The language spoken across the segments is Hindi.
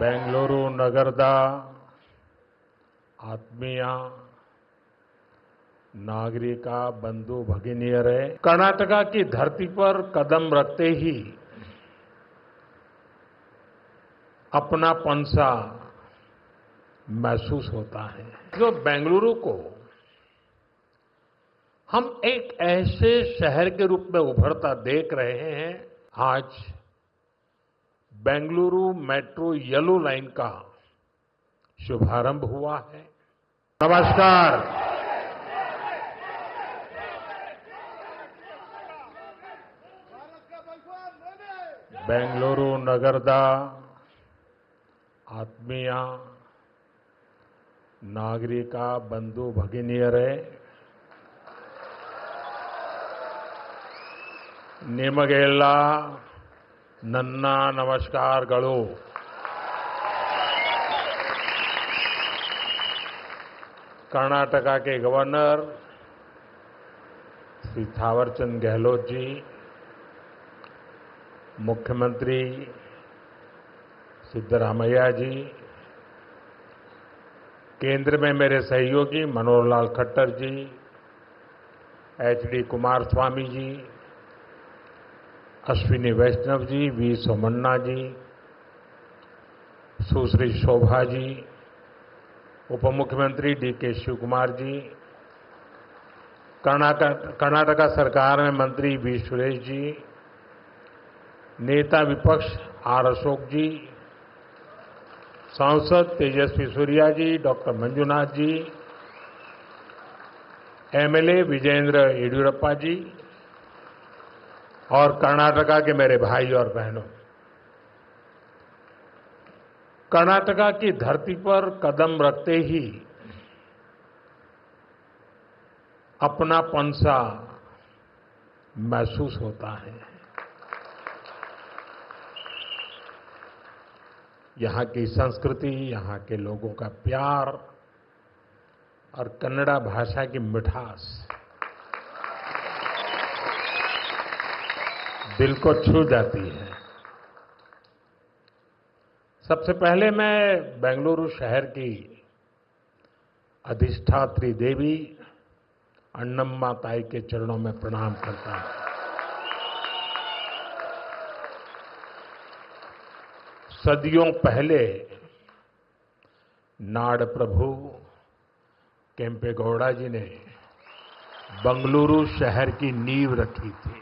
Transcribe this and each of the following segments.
ಬೆಂಗಳೂರು ನಗರದ ಆತ್ಮೀಯ नागरिक बंधु भगिनियरे, कर्नाटका की धरती पर कदम रखते ही अपनापन सा महसूस होता है। जो बेंगलुरु को हम एक ऐसे शहर के रूप में उभरता देख रहे हैं। आज बेंगलुरु मेट्रो येलो लाइन का शुभारंभ हुआ है। नमस्कार। ಬೆಂಗಳೂರು ನಗರದ ಆತ್ಮೀಯ ನಾಗರಿಕ ಬಂಧು ಭಗಿನಿಯರೇ, ನಿಮಗೆಲ್ಲ ನನ್ನ ನಮಸ್ಕಾರಗಳು। कर्नाटका के गवर्नर श्री थावरचंद गहलोत जी, मुख्यमंत्री सिद्धरामैया जी, केंद्र में मेरे सहयोगी मनोहर लाल खट्टर जी, एचडी कुमारस्वामी जी, अश्विनी वैष्णव जी, वी सोमन्ना जी, सुश्री शोभा जी, उप मुख्यमंत्री डीके शिवकुमार जी, कर्नाटका सरकार में मंत्री वी सुरेश जी, नेता विपक्ष आर अशोक जी, सांसद तेजस्वी सूर्या जी, डॉक्टर मंजुनाथ जी, एमएलए विजेंद्र येडियुरप्पा जी और कर्नाटका के मेरे भाई और बहनों, कर्नाटका की धरती पर कदम रखते ही अपनापन सा महसूस होता है। यहाँ की संस्कृति, यहाँ के लोगों का प्यार और कन्नड़ा भाषा की मिठास दिल को छू जाती है। सबसे पहले मैं बेंगलुरु शहर की अधिष्ठात्री देवी अन्नम्मा ताई के चरणों में प्रणाम करता हूं। सदियों पहले नाड़ प्रभु केम्पेगौड़ा जी ने बेंगलुरु शहर की नींव रखी थी।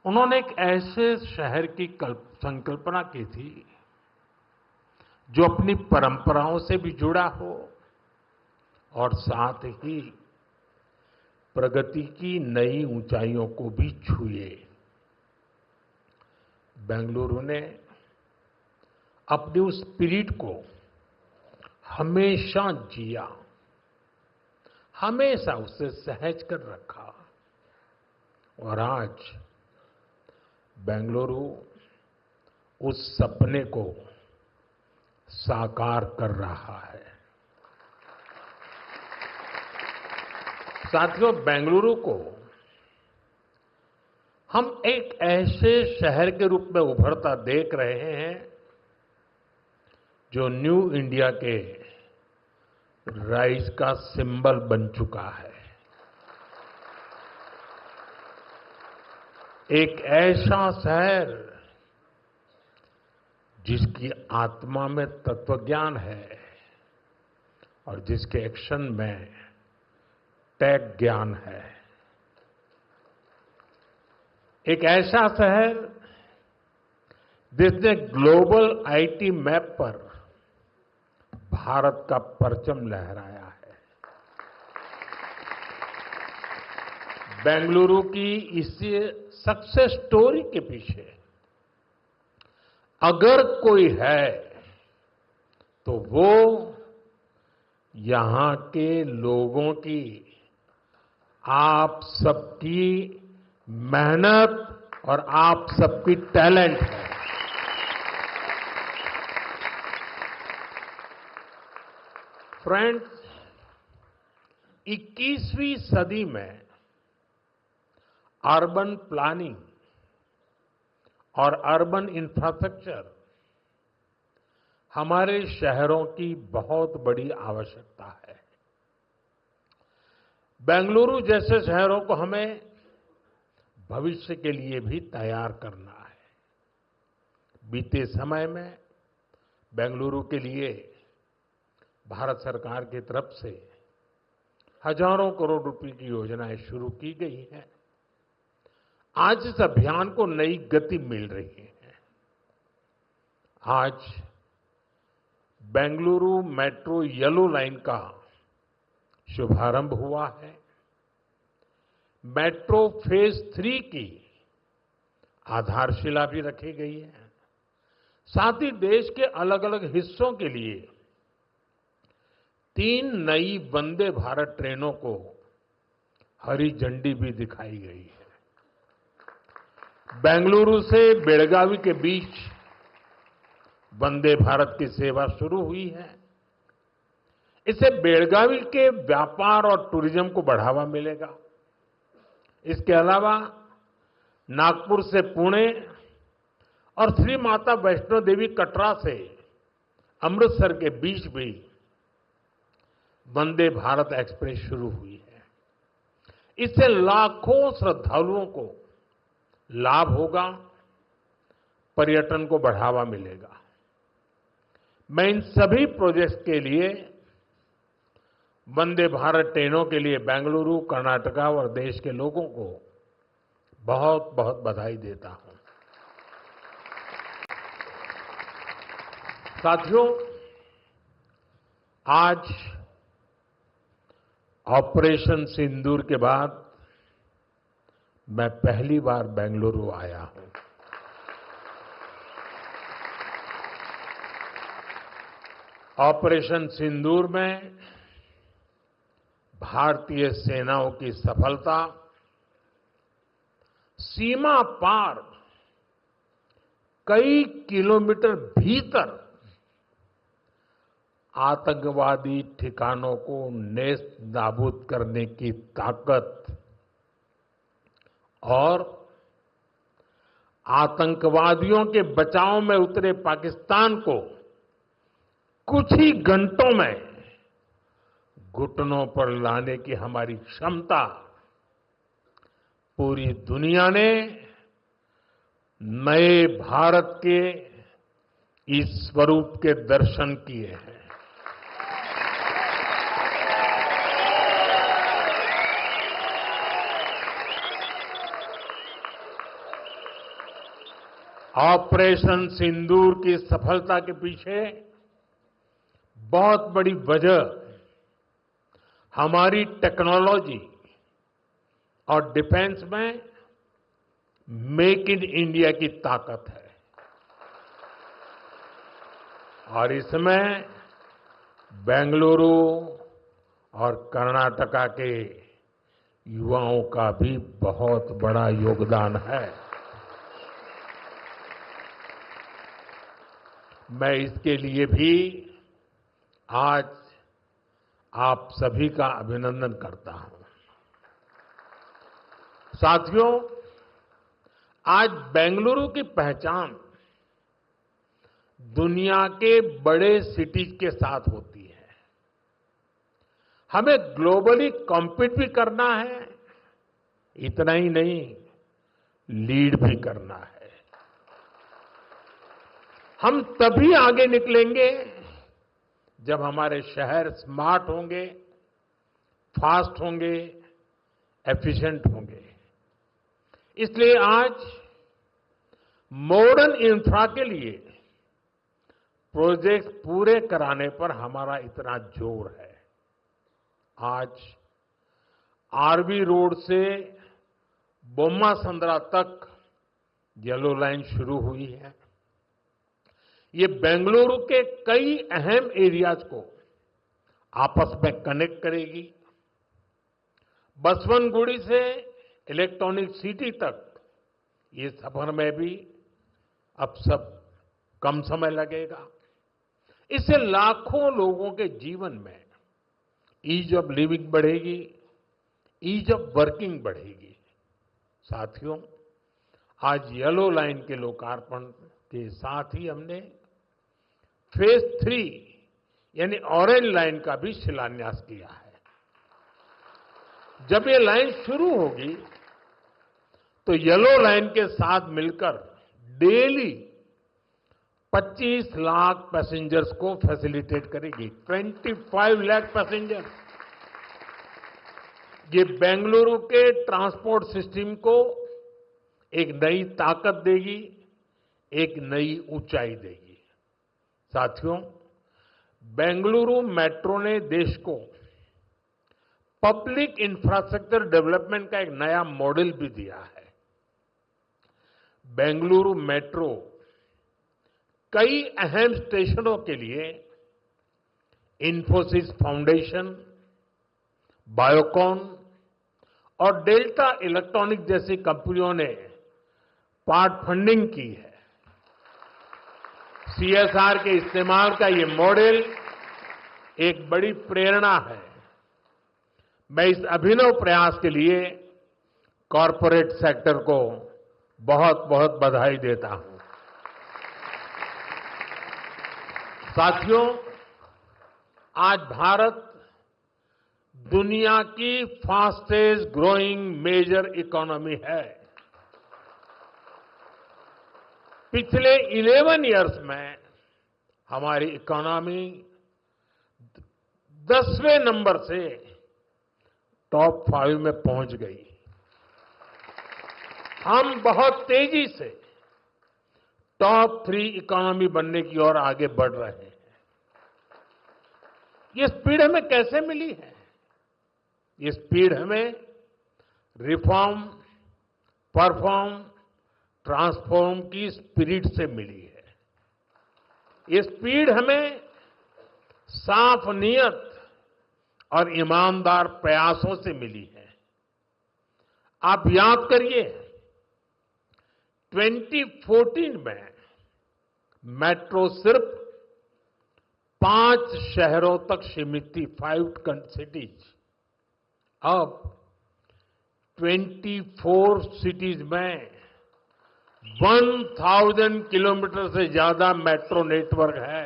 उन्होंने एक ऐसे शहर की संकल्पना की थी जो अपनी परंपराओं से भी जुड़ा हो और साथ ही प्रगति की नई ऊंचाइयों को भी छुए। बेंगलुरु ने अपनी उस स्पिरिट को हमेशा जिया, हमेशा उसे सहज कर रखा और आज बेंगलुरु उस सपने को साकार कर रहा है। साथियों, बेंगलुरु को हम एक ऐसे शहर के रूप में उभरता देख रहे हैं जो न्यू इंडिया के राइज का सिंबल बन चुका है। एक ऐसा शहर जिसकी आत्मा में तत्वज्ञान है और जिसके एक्शन में टेक ज्ञान है। एक ऐसा शहर जिसने ग्लोबल आईटी मैप पर भारत का परचम लहराया है। बेंगलुरु की इस सक्सेस स्टोरी के पीछे अगर कोई है तो वो यहां के लोगों की, आप सबकी मेहनत और आप सबकी टैलेंट है। फ्रेंड्स, 21वीं सदी में अर्बन प्लानिंग और अर्बन इंफ्रास्ट्रक्चर हमारे शहरों की बहुत बड़ी आवश्यकता है। बेंगलुरु जैसे शहरों को हमें भविष्य के लिए भी तैयार करना है। बीते समय में बेंगलुरु के लिए भारत सरकार की तरफ से हजारों करोड़ रुपए की योजनाएं शुरू की गई हैं। आज इस अभियान को नई गति मिल रही है। आज बेंगलुरु मेट्रो येलो लाइन का शुभारंभ हुआ है। मेट्रो फेज 3 की आधारशिला भी रखी गई है। साथ ही देश के अलग अलग हिस्सों के लिए 3 नई वंदे भारत ट्रेनों को हरी झंडी भी दिखाई गई है। बेंगलुरु से बेलगावी के बीच वंदे भारत की सेवा शुरू हुई है। इससे बेलगावी के व्यापार और टूरिज्म को बढ़ावा मिलेगा। इसके अलावा नागपुर से पुणे और श्री माता वैष्णो देवी कटरा से अमृतसर के बीच भी वंदे भारत एक्सप्रेस शुरू हुई है। इससे लाखों श्रद्धालुओं को लाभ होगा, पर्यटन को बढ़ावा मिलेगा। मैं इन सभी प्रोजेक्ट्स के लिए वंदे भारत ट्रेनों के लिए बेंगलुरु, कर्नाटका और देश के लोगों को बहुत बहुत बधाई देता हूं। साथियों, आज ऑपरेशन सिंदूर के बाद मैं पहली बार बेंगलुरु आया हूं। ऑपरेशन सिंदूर में भारतीय सेनाओं की सफलता सीमा पार कई किलोमीटर भीतर आतंकवादी ठिकानों को नेस्त नाबूद करने की ताकत और आतंकवादियों के बचाव में उतरे पाकिस्तान को कुछ ही घंटों में घुटनों पर लाने की हमारी क्षमता पूरी दुनिया ने नए भारत के इस स्वरूप के दर्शन किए हैं। ऑपरेशन सिंदूर की सफलता के पीछे बहुत बड़ी वजह हमारी टेक्नोलॉजी और डिफेंस में मेक इन इंडिया की ताकत है। और इसमें बेंगलुरु और कर्नाटका के युवाओं का भी बहुत बड़ा योगदान है। मैं इसके लिए भी आज आप सभी का अभिनंदन करता हूं। साथियों, आज बेंगलुरु की पहचान दुनिया के बड़े सिटीज के साथ होती है। हमें ग्लोबली कॉम्पीट भी करना है, इतना ही नहीं, लीड भी करना है। हम तभी आगे निकलेंगे जब हमारे शहर स्मार्ट होंगे, फास्ट होंगे, एफिशिएंट होंगे। इसलिए आज मॉडर्न इंफ्रा के लिए प्रोजेक्ट पूरे कराने पर हमारा इतना जोर है। आज आरवी रोड से बोम्मा संद्रा तक येलो लाइन शुरू हुई है। ये बेंगलुरु के कई अहम एरियाज को आपस में कनेक्ट करेगी। बसवनगुड़ी से इलेक्ट्रॉनिक सिटी तक ये सफर में भी अब सब कम समय लगेगा। इससे लाखों लोगों के जीवन में ईज ऑफ लिविंग बढ़ेगी, ईज ऑफ वर्किंग बढ़ेगी। साथियों, आज येलो लाइन के लोकार्पण के साथ ही हमने फेज 3 यानी ऑरेंज लाइन का भी शिलान्यास किया है। जब ये लाइन शुरू होगी तो येलो लाइन के साथ मिलकर डेली 25 लाख पैसेंजर्स को फैसिलिटेट करेगी। 25 लाख पैसेंजर्स। ये बेंगलुरु के ट्रांसपोर्ट सिस्टम को एक नई ताकत देगी, एक नई ऊंचाई देगी। साथियों, बेंगलुरु मेट्रो ने देश को पब्लिक इंफ्रास्ट्रक्चर डेवलपमेंट का एक नया मॉडल भी दिया है। बेंगलुरु मेट्रो कई अहम स्टेशनों के लिए इंफोसिस फाउंडेशन, बायोकॉन और डेल्टा इलेक्ट्रॉनिक जैसी कंपनियों ने पार्ट फंडिंग की है। सीएसआर के इस्तेमाल का ये मॉडल एक बड़ी प्रेरणा है। मैं इस अभिनव प्रयास के लिए कॉरपोरेट सेक्टर को बहुत बहुत बधाई देता हूं। साथियों, आज भारत दुनिया की फास्टेस्ट ग्रोइंग मेजर इकोनॉमी है। पिछले 11 इयर्स में हमारी इकोनॉमी 10वें नंबर से टॉप 5 में पहुंच गई। हम बहुत तेजी से टॉप 3 इकोनॉमी बनने की ओर आगे बढ़ रहे हैं। ये स्पीड हमें कैसे मिली है? ये स्पीड हमें रिफॉर्म, परफॉर्म, ट्रांसफॉर्म की स्पिरिट से मिली है। ये स्पीड हमें साफ नीयत और ईमानदार प्रयासों से मिली है। आप याद करिए, 2014 में मेट्रो सिर्फ 5 शहरों तक सीमित थी, 5 सिटीज। अब 24 सिटीज में 1000 किलोमीटर से ज्यादा मेट्रो नेटवर्क है।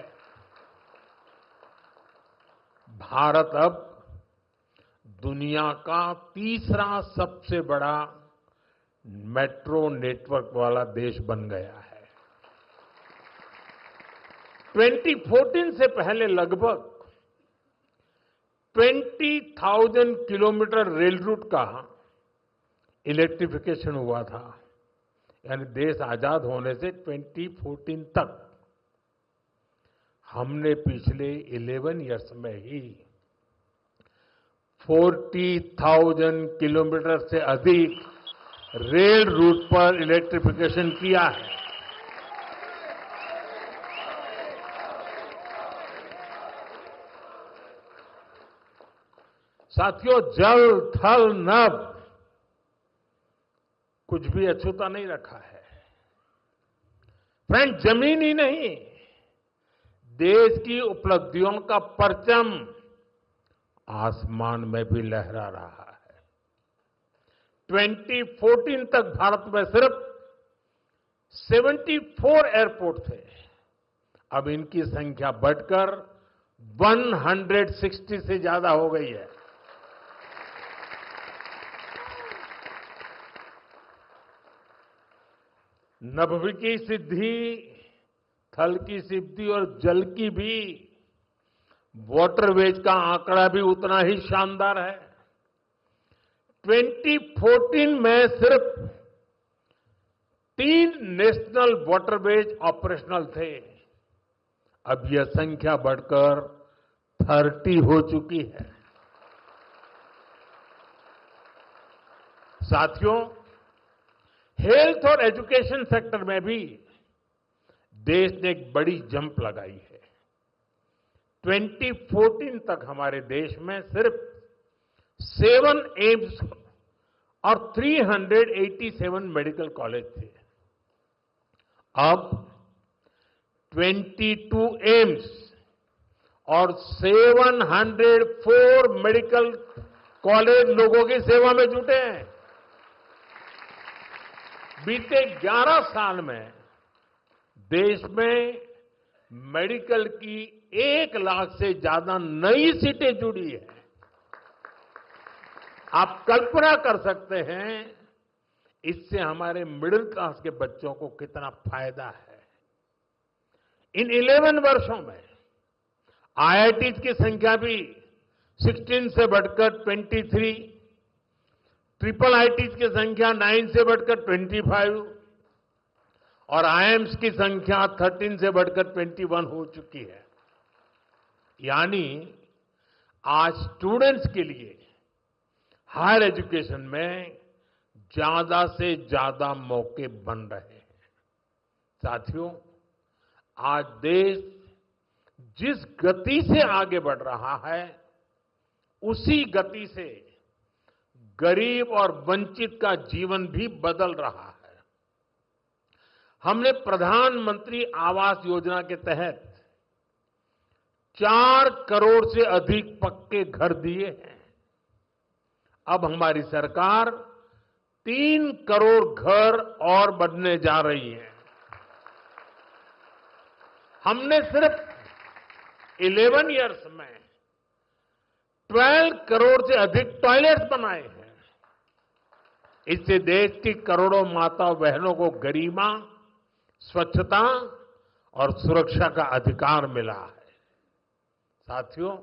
भारत अब दुनिया का तीसरा सबसे बड़ा मेट्रो नेटवर्क वाला देश बन गया है। 2014 से पहले लगभग 20,000 किलोमीटर रेल रूट का इलेक्ट्रिफिकेशन हुआ था। यानी देश आजाद होने से 2014 तक हमने पिछले 11 इयर्स में ही 40,000 किलोमीटर से अधिक रेल रूट पर इलेक्ट्रिफिकेशन किया है। साथियों, जल, थल, नभ कुछ भी अछूता नहीं रखा है। फ्रेंड, जमीन ही नहीं, देश की उपलब्धियों का परचम आसमान में भी लहरा रहा है। 2014 तक भारत में सिर्फ 74 एयरपोर्ट थे। अब इनकी संख्या बढ़कर 160 से ज्यादा हो गई है। नभ की सिद्धि, थल की सिद्धि और जल की भी वाटरवेज का आंकड़ा भी उतना ही शानदार है। 2014 में सिर्फ 3 नेशनल वाटरवेज ऑपरेशनल थे। अब यह संख्या बढ़कर 30 हो चुकी है। साथियों, हेल्थ और एजुकेशन सेक्टर में भी देश ने एक बड़ी जंप लगाई है। 2014 तक हमारे देश में सिर्फ 7 एम्स और 387 मेडिकल कॉलेज थे। अब 22 एम्स और 704 मेडिकल कॉलेज लोगों की सेवा में जुटे हैं। बीते 11 साल में देश में मेडिकल की 1 लाख से ज्यादा नई सीटें जुड़ी है। आप कल्पना कर सकते हैं इससे हमारे मिडिल क्लास के बच्चों को कितना फायदा है। इन 11 वर्षों में आईआईटीज की संख्या भी 16 से बढ़कर 23, ट्रिपल आईटीज की संख्या 9 से बढ़कर 25 और आईएम्स की संख्या 13 से बढ़कर 21 हो चुकी है। यानी आज स्टूडेंट्स के लिए हायर एजुकेशन में ज्यादा से ज्यादा मौके बन रहे हैं। साथियों, आज देश जिस गति से आगे बढ़ रहा है, उसी गति से गरीब और वंचित का जीवन भी बदल रहा है। हमने प्रधानमंत्री आवास योजना के तहत 4 करोड़ से अधिक पक्के घर दिए हैं। अब हमारी सरकार 3 करोड़ घर और बनने जा रही है। हमने सिर्फ 11 इयर्स में 12 करोड़ से अधिक टॉयलेट्स बनाए हैं। इससे देश की करोड़ों माताओं बहनों को गरिमा, स्वच्छता और सुरक्षा का अधिकार मिला है। साथियों,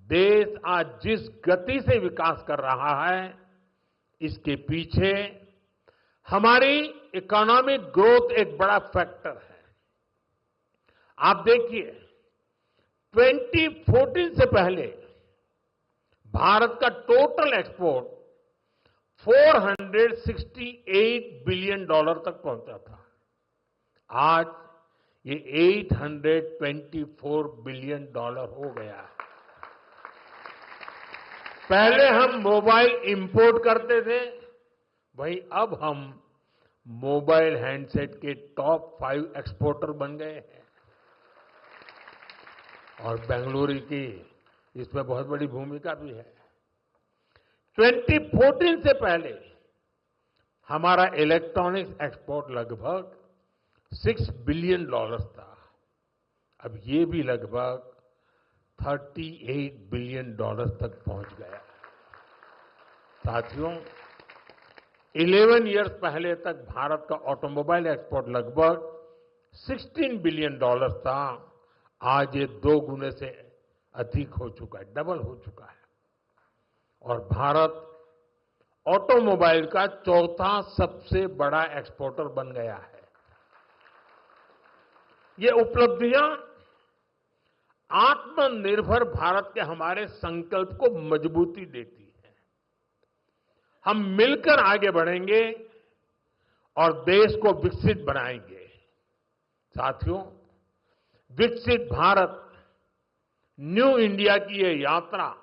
देश आज जिस गति से विकास कर रहा है, इसके पीछे हमारी इकोनॉमिक ग्रोथ एक बड़ा फैक्टर है। आप देखिए, 2014 से पहले भारत का टोटल एक्सपोर्ट $468 बिलियन तक पहुंचा था। आज ये $824 बिलियन हो गया है। पहले हम मोबाइल इंपोर्ट करते थे, वहीं अब हम मोबाइल हैंडसेट के टॉप 5 एक्सपोर्टर बन गए हैं। और बेंगलुरु की इसमें बहुत बड़ी भूमिका भी है। 2014 से पहले हमारा इलेक्ट्रॉनिक्स एक्सपोर्ट लगभग $6 बिलियन था। अब ये भी लगभग $38 बिलियन तक पहुंच गया। साथियों, 11 इयर्स पहले तक भारत का ऑटोमोबाइल एक्सपोर्ट लगभग $16 बिलियन था। आज ये 2 गुने से अधिक हो चुका है, डबल हो चुका है। और भारत ऑटोमोबाइल का 4था सबसे बड़ा एक्सपोर्टर बन गया है। ये उपलब्धियां आत्मनिर्भर भारत के हमारे संकल्प को मजबूती देती है। हम मिलकर आगे बढ़ेंगे और देश को विकसित बनाएंगे। साथियों, विकसित भारत न्यू इंडिया की ये यात्रा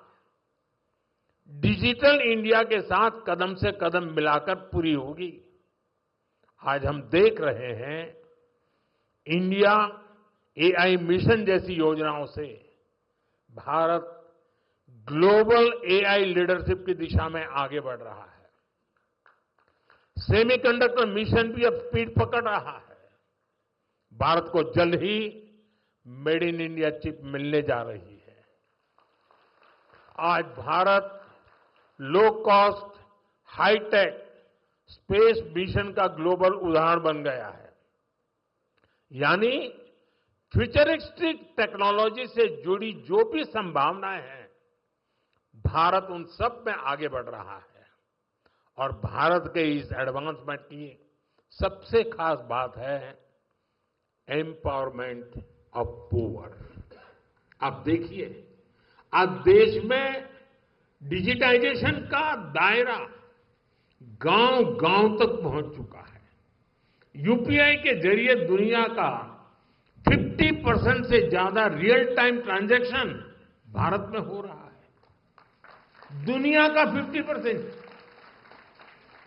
डिजिटल इंडिया के साथ कदम से कदम मिलाकर पूरी होगी। आज हम देख रहे हैं, इंडिया एआई मिशन जैसी योजनाओं से भारत ग्लोबल एआई लीडरशिप की दिशा में आगे बढ़ रहा है। सेमीकंडक्टर मिशन भी अब स्पीड पकड़ रहा है। भारत को जल्द ही मेड इन इंडिया चिप मिलने जा रही है। आज Bharat low cost, high tech space mission का ग्लोबल उदाहरण बन गया है। यानी फ्यूचरिस्टिक टेक्नोलॉजी से जुड़ी जो भी संभावनाएं हैं, भारत उन सब में आगे बढ़ रहा है। और भारत के इस एडवांसमेंट की सबसे खास बात है एम्पावरमेंट ऑफ पुअर। आप देखिए, आज देश में डिजिटाइजेशन का दायरा गांव-गांव तक पहुंच चुका है। यूपीआई के जरिए दुनिया का 50% से ज्यादा रियल टाइम ट्रांजैक्शन भारत में हो रहा है। दुनिया का 50%।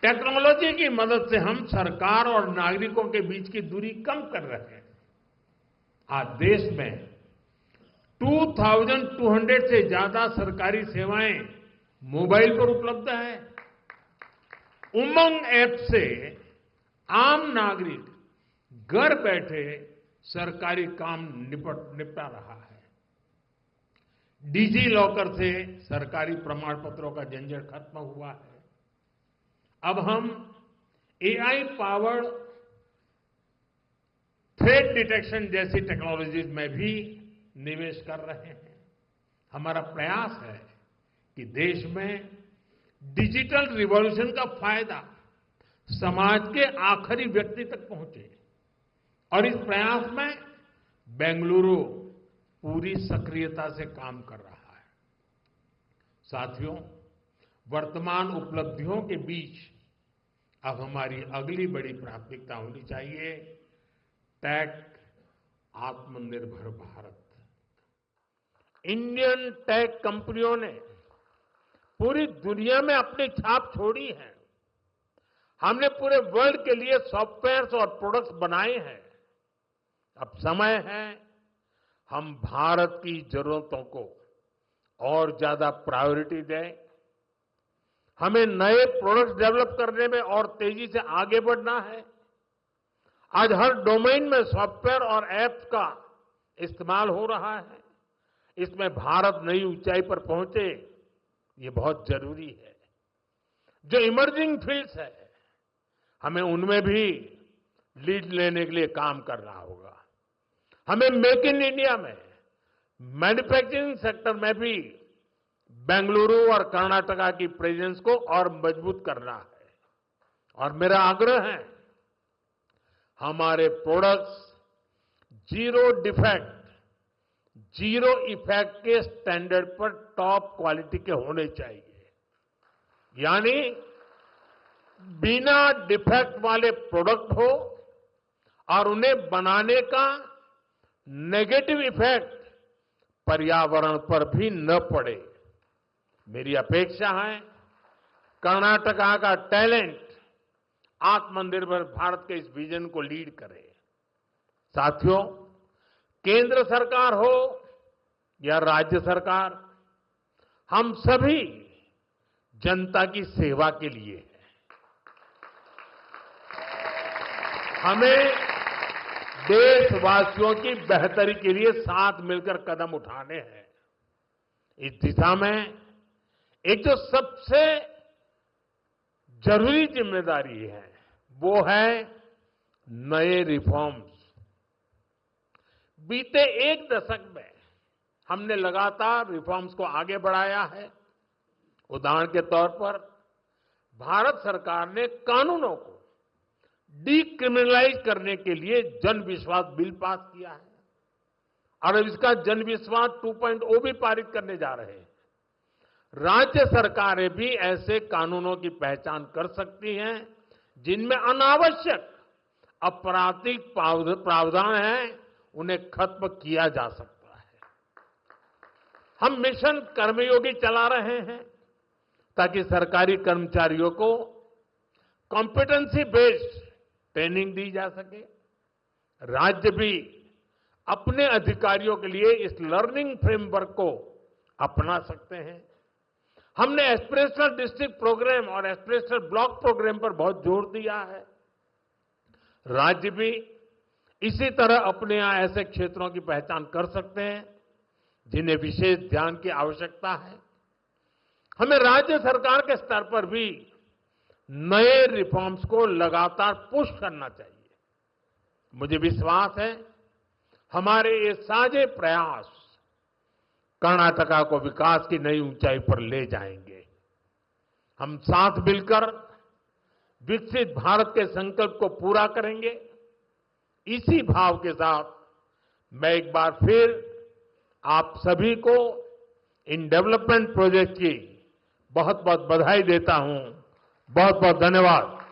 टेक्नोलॉजी की मदद से हम सरकार और नागरिकों के बीच की दूरी कम कर रहे हैं। आज देश में 2200 से ज्यादा सरकारी सेवाएं मोबाइल पर उपलब्ध है। उमंग ऐप से आम नागरिक घर बैठे सरकारी काम निपटा रहा है। डिजी लॉकर से सरकारी प्रमाण पत्रों का झंझट खत्म हुआ है। अब हम एआई पावर्ड थ्रेट डिटेक्शन जैसी टेक्नोलॉजीज में भी निवेश कर रहे हैं। हमारा प्रयास है कि देश में डिजिटल रिवॉल्यूशन का फायदा समाज के आखिरी व्यक्ति तक पहुंचे और इस प्रयास में बेंगलुरु पूरी सक्रियता से काम कर रहा है। साथियों, वर्तमान उपलब्धियों के बीच अब हमारी अगली बड़ी प्राथमिकता होनी चाहिए टेक आत्मनिर्भर भारत। इंडियन टेक कंपनियों ने पूरी दुनिया में अपनी छाप छोड़ी है। हमने पूरे वर्ल्ड के लिए सॉफ्टवेयर और प्रोडक्ट्स बनाए हैं। अब समय है हम भारत की जरूरतों को और ज्यादा प्रायोरिटी दें। हमें नए प्रोडक्ट्स डेवलप करने में और तेजी से आगे बढ़ना है। आज हर डोमेन में सॉफ्टवेयर और ऐप्स का इस्तेमाल हो रहा है। इसमें भारत नई ऊंचाई पर पहुंचे, ये बहुत जरूरी है। जो इमर्जिंग फील्ड्स है, हमें उनमें भी लीड लेने के लिए काम करना होगा। हमें मेक इन इंडिया में मैन्युफैक्चरिंग सेक्टर में भी बेंगलुरु और कर्नाटका की प्रेजेंस को और मजबूत करना है। और मेरा आग्रह है हमारे products zero defect, zero effect के स्टैंडर्ड पर टॉप क्वालिटी के होने चाहिए। यानी बिना डिफेक्ट वाले प्रोडक्ट हो और उन्हें बनाने का नेगेटिव इफेक्ट पर्यावरण पर भी न पड़े। मेरी अपेक्षा है कर्नाटका का टैलेंट आत्मनिर्भर भारत के इस विजन को लीड करे। साथियों, केंद्र सरकार हो या राज्य सरकार, हम सभी जनता की सेवा के लिए हैं। हमें देशवासियों की बेहतरी के लिए साथ मिलकर कदम उठाने हैं। इस दिशा में एक जो सबसे जरूरी जिम्मेदारी है वो है नए रिफॉर्म्स। बीते एक दशक में हमने लगातार रिफॉर्म्स को आगे बढ़ाया है। उदाहरण के तौर पर भारत सरकार ने कानूनों को डीक्रिमिनलाइज करने के लिए जन विश्वास बिल पास किया है और अब इसका जन विश्वास 2.0 भी पारित करने जा रहे हैं। राज्य सरकारें भी ऐसे कानूनों की पहचान कर सकती हैं जिनमें अनावश्यक आपराधिक प्रावधान हैं, उन्हें खत्म किया जा सकता है। हम मिशन कर्मयोगी चला रहे हैं ताकि सरकारी कर्मचारियों को कॉम्पिटेंसी बेस्ड ट्रेनिंग दी जा सके। राज्य भी अपने अधिकारियों के लिए इस लर्निंग फ्रेमवर्क को अपना सकते हैं। हमने एस्पिरेशनल डिस्ट्रिक्ट प्रोग्राम और एस्पिरेशनल ब्लॉक प्रोग्राम पर बहुत जोर दिया है। राज्य भी इसी तरह अपने यहां ऐसे क्षेत्रों की पहचान कर सकते हैं जिन्हें विशेष ध्यान की आवश्यकता है। हमें राज्य सरकार के स्तर पर भी नए रिफॉर्म्स को लगातार पुश करना चाहिए। मुझे विश्वास है हमारे ये साझे प्रयास कर्नाटका को विकास की नई ऊंचाई पर ले जाएंगे। हम साथ मिलकर विकसित भारत के संकल्प को पूरा करेंगे। इसी भाव के साथ मैं एक बार फिर आप सभी को इन डेवलपमेंट प्रोजेक्ट की बहुत बहुत बधाई देता हूं। बहुत बहुत धन्यवाद।